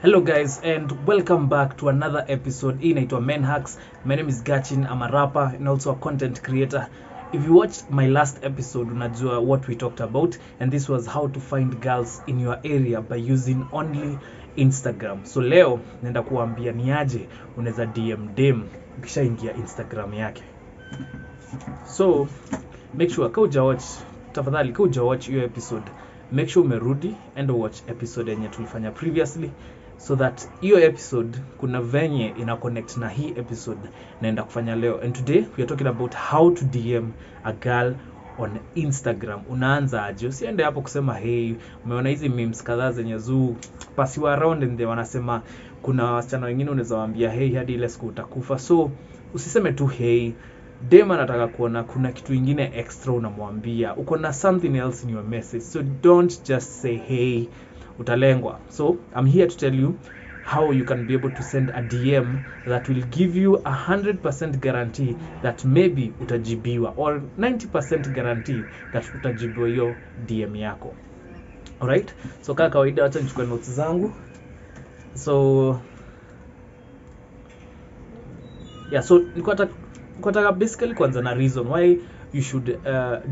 Hello guys and welcome back to another episode. Hii inaitwa Men Hacks. My name is Gachin. I'm a rapper and also a content creator. If you watched my last episode, unajua what we talked about, and this was how to find girls in your area by using only Instagram. So leo naenda kuambia ni aje unaweza DM dem ukishaingia Instagram yake. So make sure tafadhali kama hujawatch hiyo episode, make sure umerudi and watch episode yenye tulifanya previously, so that hiyo episode kuna venye ina connect na hii episode naenda kufanya leo. And today we are talking about how to DM a girl on Instagram. Unaanza aje? Usiende hapo kusema hey, umeona hizi memes kadhaa zenye zoo pasiwa around and they wanasema kuna wasichana wengine unaweza waambia hey hadi ile siku utakufa. So usiseme tu hey, dem anataka kuona kuna kitu kingine extra unamwambia. Uko na something else in your message. So don't just say hey, utalengwa. So I'm here to tell you how you can be able to send a DM that will give you 100% guarantee that maybe utajibiwa, or 90% guarantee that utajibiwa hiyo DM yako. Alright? So kama kawaida acha nichukue notes zangu. So niko basically kwanza na reason why you should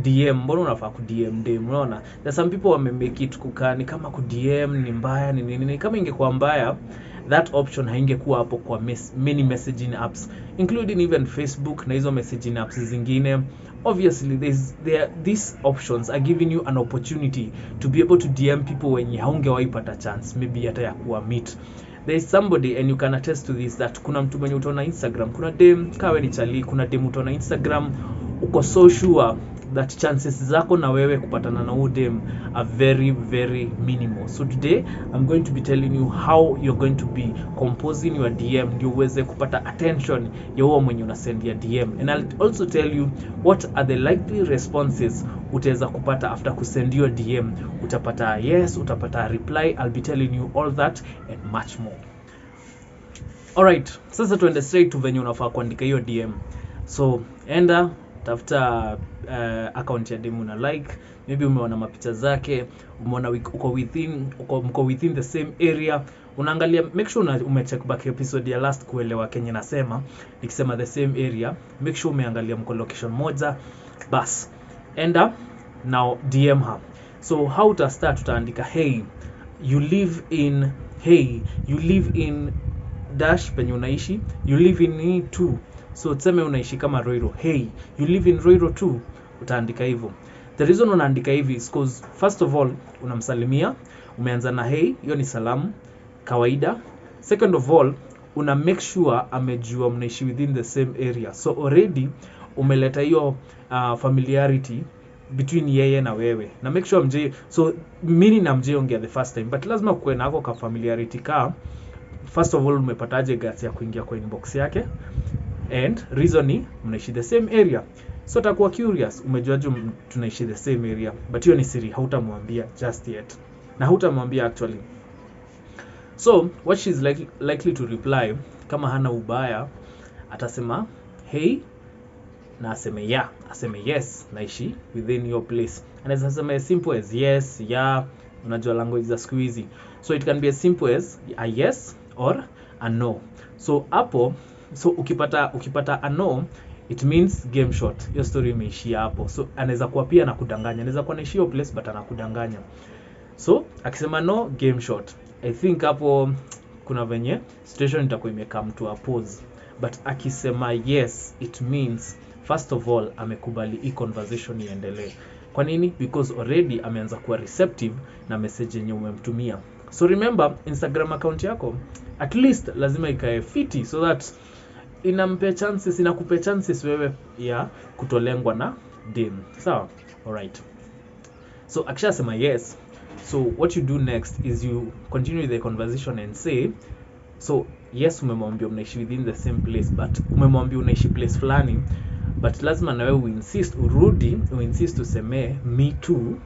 DM. Mbona unafaa ku DM dem? Unaona there some people wamemake it kukani kama ku DM ni mbaya ni nini. Kama ingekuwa mbaya, that option haingekuwa hapo kwa many messaging apps, including even Facebook na hizo messaging apps zingine. Obviously these options are giving you an opportunity to be able to DM people when haungewahi pata chance maybe hata ya kuwa meet. There is somebody, and you can attest to this, that kuna mtu mwenye utaona Instagram, kuna dem kawe ni chali, kuna dem utaona Instagram, uko so sure that chances zako na wewe kupatana na huyo dem are very very minimal. So today I'm going to be telling you how you're going to be composing your DM ndio uweze kupata attention ya huyo mwenye unasendia DM, and I'll also tell you what are the likely responses utaweza kupata after kusend your DM. Utapata yes, utapata reply. I'll be telling you all that and much more. Alright, sasa tuende straight to venye unafaa kuandika hiyo DM. So enda tafuta account ya demu na like, maybe umeona mapicha zake, umeona uko within the same area. Unaangalia, make sure umecheck back episode ya last kuelewa Kenya nasema. Nikisema the same area, make sure umeangalia mko location moja. Bas enda now DM her. So how to start, utaandika hey you live in dash penye unaishi, you live in too. So tuseme unaishi kama Roiro, hey you live in Roiro too, utaandika hivyo. The reason unaandika hivi is because first of all unamsalimia, umeanza na hey, hiyo ni salamu kawaida. Second of all una make sure amejua mnaishi within the same area, so already umeleta hiyo familiarity between yeye na wewe, na make sure mje, so mimi na mje ongea the first time, but lazima kuwe na hapo ka familiarity ka first of all umepataje guts ya kuingia kwa inbox yake, and reason ni mnaishi the same area. So takuwa curious, umejuaje tunaishi the same area, but hiyo ni siri, hautamwambia just yet, na hautamwambia actually. So what she's likely to reply, kama hana ubaya, atasema hey na aseme yes naishi within your place. Anaweza asema as simple as yes, yeah, unajua language za siku hizi. So it can be as simple as a yes or a no. So hapo, so ukipata a no, it means game short, your story imeishia hapo. So anaweza kuwa pia anakudanganya, anaweza kuwa naishi your place but anakudanganya. So akisema no, game short. I think hapo kuna venye situation itakuwa imekam to a pause. But akisema yes, it means first of all amekubali hii conversation iendelee. Kwa nini? Because already ameanza kuwa receptive na message yenye umemtumia. So remember, Instagram account yako at least lazima ikae fiti, so that inakupe chances wewe ya kutolengwa na dem. Sawa? Alright. So akishasema yes, so what you do next is you continue the conversation and say, so yes umemwambia unaishi within the same place, but umemwambia unaishi place fulani, but lazima na wewe uinsist useme me too,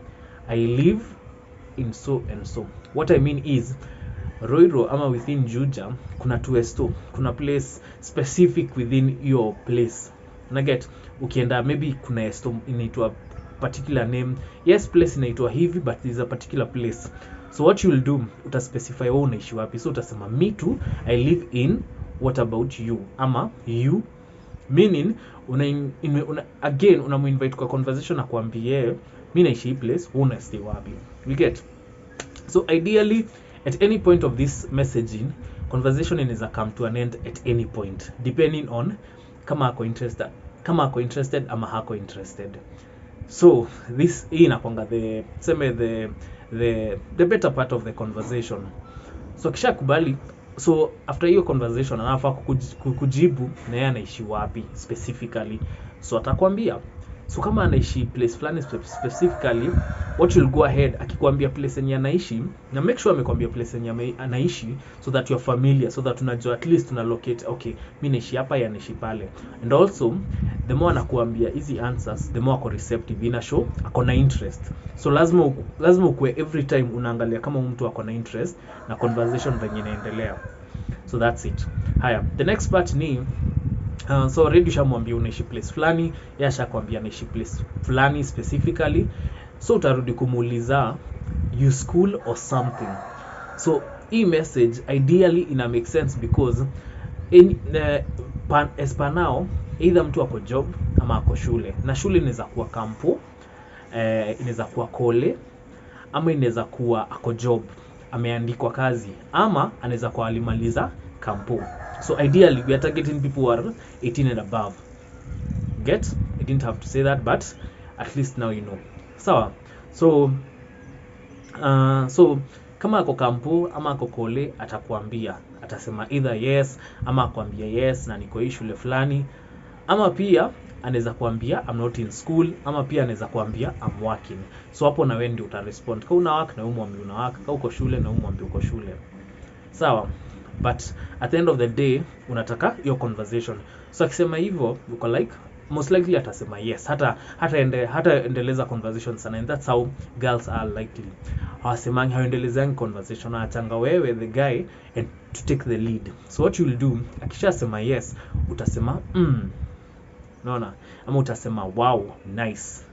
I live in so and so. What I mean is Roiro ama within Juja kuna tuesto, kuna place specific within your place. Unaget, ukienda maybe kuna esto inaitwa particular name. Yes, place inaitwa hivi, but there is a particular place. So what you'll do, utaspecify wewe unaishi wapi. So utasema me too, I live in, what about you, ama you, meaning again unamuinvite kwa conversation na kuambie mimi naishi hii place, wewe unastay wapi. We get. So ideally at any point of this messaging, conversation inaweza come to an end at any point depending on kama ako interested ama hako interested. So this inakwanga the better part of the conversation. So kisha kubali, so after hiyo conversation anafaa kujibu na yeye anaishi wapi specifically. So atakwambia, so kama anaishi place fulani specifically, what will go ahead akikwambia place yenye anaishi, na make sure amekwambia place yenye anaishi so that you are familiar, so that unajua at least una locate, okay, mimi naishi hapa, ya naishi pale. And also the more anakuambia easy answers, the more ako receptive, ina show ako na interest. So lazima ukue every time unaangalia kama mtu ako na interest na conversation venye inaendelea. So that's it. Haya, the next part ni so already ushamwambia unaishi place fulani, yeye ashakwambia anaishi place fulani specifically. So utarudi kumuuliza you school or something. So hii message ideally ina make sense because as per now either mtu ako job ama ako shule, na shule inaweza kuwa kampo, inaweza kuwa kole, ama inaweza kuwa ako job ameandikwa kazi, ama anaweza kuwa alimaliza kampo. So ideally we are targeting people who are 18 and above. Get? I didn't have to say that, but at least now you know. Sawa. So kama ako kampo ama ako kole, atakwambia, atasema either yes ama akwambia yes na niko hii shule fulani, ama pia anaweza kuambia I'm not in school, ama pia anaweza kuambia I'm working. So hapo na wewe ndio utarespond. Kama una work na umwambie una work, kama uko shule na umwambie uko shule. Sawa. But at the end of the day unataka your conversation. So akisema hivyo uko like most likely atasema yes, hata endeleza conversation sana, and that's how girls are likely. Hawasemangi, haendelezangi conversation, atanga wewe the guy and to take the lead. So what you will do, akishasema yes utasema naona, ama utasema wow nice.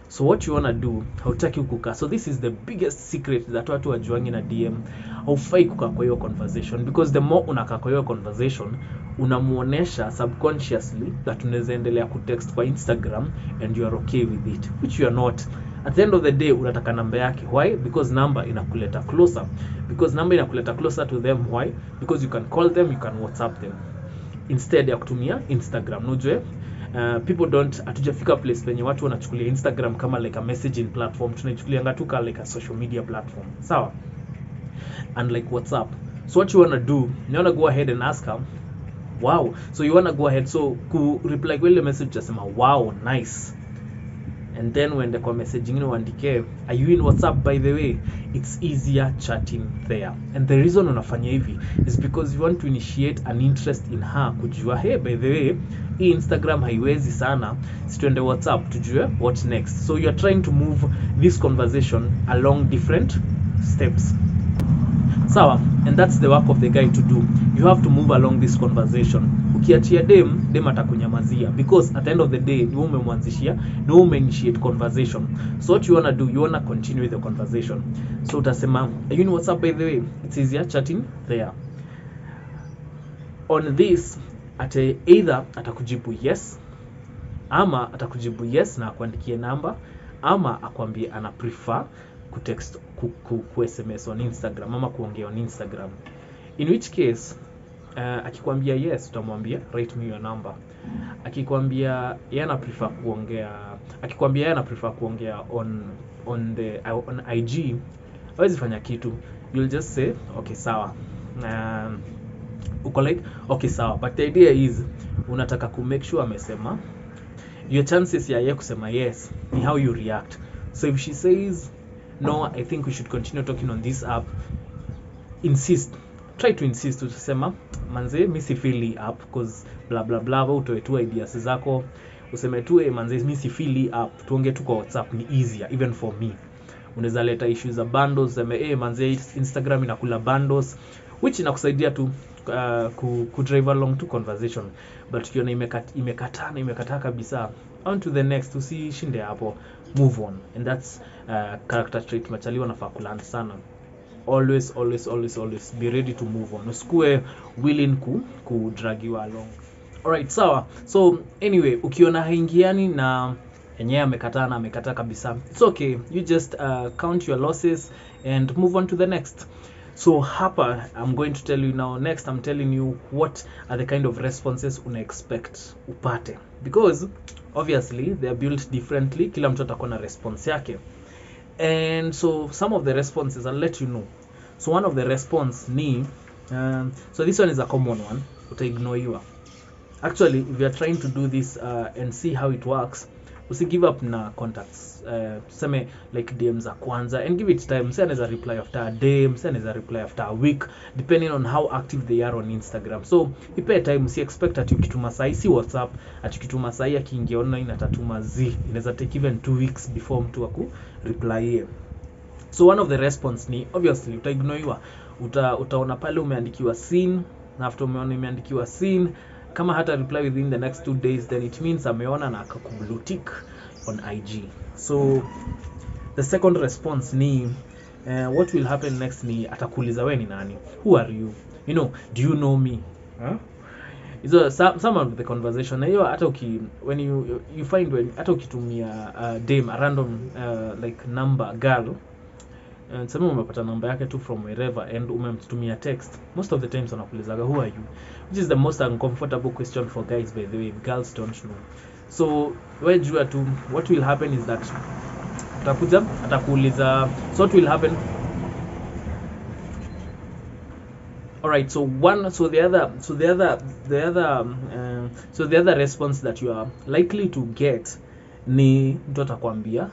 So what you wanna do, hautaki kukaa. So this is the biggest secret that watu wajuangi na DM. Haufai kukaa kwa hiyo conversation, because the more unakaa kwa hiyo conversation unamuonesha subconsciously that unaweza endelea kutext kwa Instagram and you are okay with it, which you are not. At the end of the day unataka namba yake. Why? Because number inakuleta closer. To them. Why? Because you can call them, you can WhatsApp them instead ya kutumia Instagram. Unajua people hatujafika place penye watu wanachukulia Instagram kama like a messaging platform. Tunaichukulia ngatuka like a social media platform. Sawa? And like WhatsApp. So what you wanna do, you wanna go ahead and ask her, wow. So you wanna go ahead, so ku reply kwa ile message jasema wow nice. And then when the message ingine uandike, are you in WhatsApp by the way? It's easier chatting there. And the reason unafanya hivi is because you want to initiate an interest in her, kujua hey by the way hii Instagram haiwezi sana, situende WhatsApp tujue what next. So you are trying to move this conversation along different steps. Sawa, and that's the work of the guy to do. You have to move along this conversation. Ukiachia dem atakunyamazia, because at the end of the day ni wewe umemwanzishia, ni wewe umeinitiate conversation. So what you wanna do, you wanna continue the conversation. So utasema, are you in WhatsApp by the way? It's easier chatting there. On this, either atakujibu yes, ama atakujibu yes na akuandikie namba, ama akwambie ana prefer kutext ku SMS on Instagram ama kuongea on Instagram. In which case akikwambia yes utamwambia write me your number. Akikwambia yeye ana prefer kuongea on IG, hawezi fanya kitu. You'll just say okay sawa. Uko like okay sawa, but the idea is unataka ku make sure amesema. Your chances ya yeye kusema yes ni how you react. So if she says no, I think we should continue talking on this app, try to insist. Utasema manze mimi si feel up because blah blah blah, utoe tu ideas zako, useme tu manze mimi si feel up, tuongee tu kwa WhatsApp ni easier even for me. Unaweza leta issues za bundles, useme manze Instagram inakula bundles, which inakusaidia tu ku drive along to conversation. But ukiona imekataa kabisa, on to the next, usishinde hapo, move on. And that's character trait machali wanafaa kulearn sana. always be ready to move on. Usikue willing ku drag you along. Alright, sawa. So anyway, ukiona haingiani na enyewe amekataa kabisa, it's okay, you just count your losses and move on to the next. So hapa I'm going to tell you now, next I'm telling you what are the kind of responses una expect upate, because obviously they are built differently, kila mtu atakuwa na response yake. And so some of the responses I'll let you know. So one of the response ni so this one is a common one, utaignore you. Actually, if you are trying to do this and see how it works, usi give up na contacts, tuseme like DM za kwanza, and give it time. Mse anaweza reply after a day, mse anaweza reply after a week, depending on how active they are on Instagram. So ipe time, si expect ati ukituma sahi, si WhatsApp ati ukituma sahi akiingia online atatuma inaweza take even 2 weeks before mtu aku reply. So one of the response ni obviously utaignore, utaona pale umeandikiwa seen, na after umeona imeandikiwa seen, kama hata reply within the next 2 days, then it means ameona na akakublue tick on IG. So the second response ni what will happen next ni atakuuliza wewe ni nani, who are you, you know, do you know me, so some of the conversation na hiyo, hata when you find when hata ukitumia DM a random like number girl, and sema umepata namba yake tu from wherever and umemtumia text, most of the times wanakuulizaga who are you, which is the most uncomfortable question for guys, by the way. Girls don't know. So wewe jua tu what will happen is that utakuja atakuuliza, so what will happen. Alright, so the other response that you are likely to get ni mtu atakwambia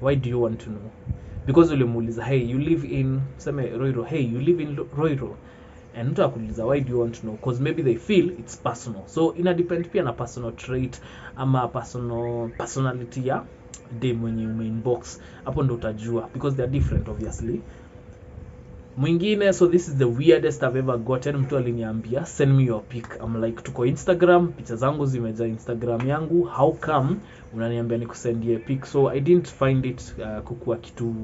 why do you want to know, because ulimuuliza hey you live in seme Roiro, hey you live in Roiro, and mtu akuuliza why do you want to know, because maybe they feel it's personal. So ina depend pia na personal trait ama personality ya dem mwenye inbox, hapo ndo utajua, because they are different obviously. Mwingine, so this is the weirdest I've ever gotten, mtu aliniambia send me your pic. I'm like, tuko Instagram, picha zangu zimejaa Instagram yangu, how come unaniambia nikusendie pic? So I didn't find it kukua kitu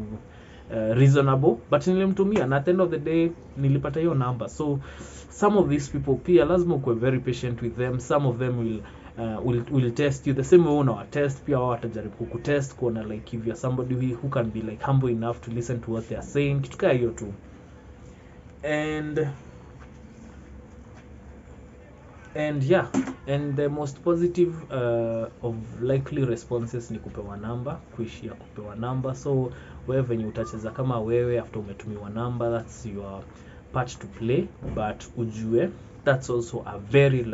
reasonable, but nilimtumia, na at the end of the day nilipata hiyo number. So some of these people pia lazima ukwe very patient with them. Some of them will test you the same way una test, pia wao watajaribu kukutest kuona like if you're somebody who can be like humble enough to listen to what they are saying, kitu kama hiyo tu. And yeah, and the most positive of likely responses ni kupewa number, kuishia kupewa number. So wewe venye utacheza kama wewe after umetumiwa number, that's your part to play, but ujue that's also a very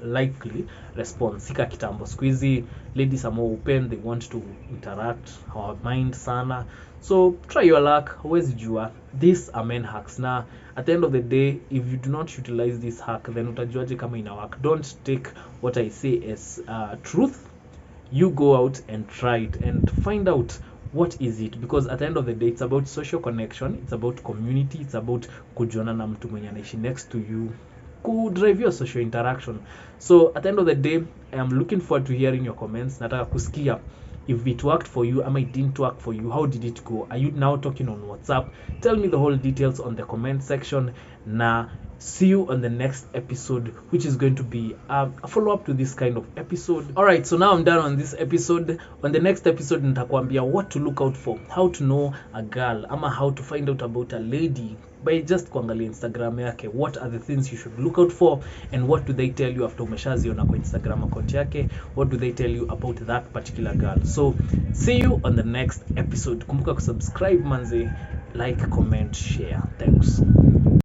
likely response. Sika kitambo, squeezy ladies are more open, they want to interact, our mind sana. So try your luck, huwezi jua. These are men hacks. Na at the end of the day, if you do not utilize this hack, then utajuaje kama ina work. Don't take what I say as truth. You go out and try it and find out what is it, because at the end of the day it's about social connection, it's about community, it's about kujuana na mtu mwenye anaishi next to you, could drive your social interaction. So at the end of the day, I am looking forward to hearing your comments. Nataka kusikia if it worked for you, it didn't work for you, how did it go? Are you now talking on WhatsApp? Tell me the whole details on the comment section. Na see you on the next episode, which is going to be a follow-up to this kind of episode. Alright, so now I'm done on this episode. On the next episode, nitakwambia what to look out for, how to know a girl, ama how to find out about a lady by just kuangalia Instagram yake. What are the things you should look out for, and what do they tell you after umeshaziona kwa Instagram account yake? What do they tell you about that particular girl? So see you on the next episode. Kumbuka kusubscribe manze, like, comment, share. Thanks.